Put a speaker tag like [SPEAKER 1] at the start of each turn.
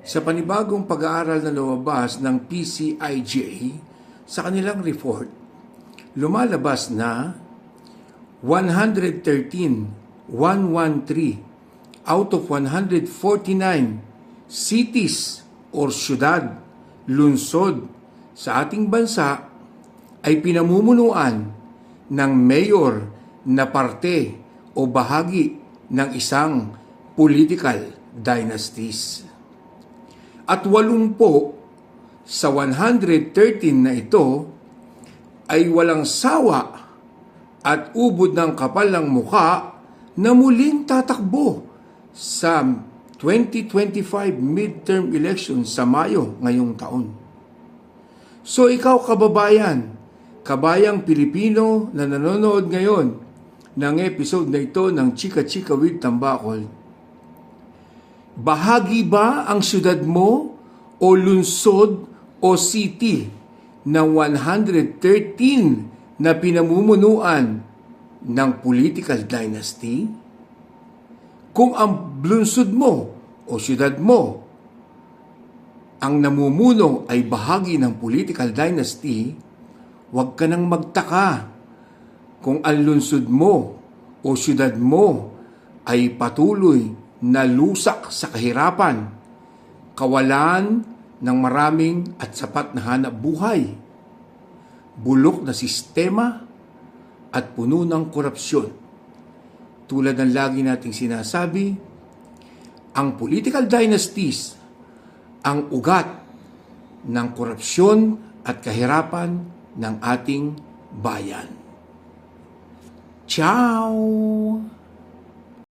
[SPEAKER 1] Sa panibagong pag-aaral na lumabas ng PCIJ sa kanilang report, lumalabas na 113 out of 149 cities or syudad, lungsod sa ating bansa ay pinamumunuan ng mayor na parte o bahagi ng isang political dynasties. At 80 sa 113 na ito ay walang sawa at ubod ng kapal ng muka na muling tatakbo sa 2025 midterm election sa Mayo ngayong taon. So ikaw kababayan, kabayang Pilipino na nanonood ngayon ng episode na ito ng Chika Chika with Tambakol, bahagi ba ang syudad mo o lungsod o city ng 113 na pinamumunuan ng political dynasty? Kung ang lungsod mo o syudad mo ang namumuno ay bahagi ng political dynasty, huwag ka nang magtaka kung ang lungsod mo o syudad mo ay patuloy na lusak sa kahirapan, kawalan ng maraming at sapat na hanap buhay, bulok na sistema at puno ng korupsyon. Tulad ng lagi nating sinasabi, ang political dynasties ang ugat ng korupsyon at kahirapan ng ating bayan. Ciao!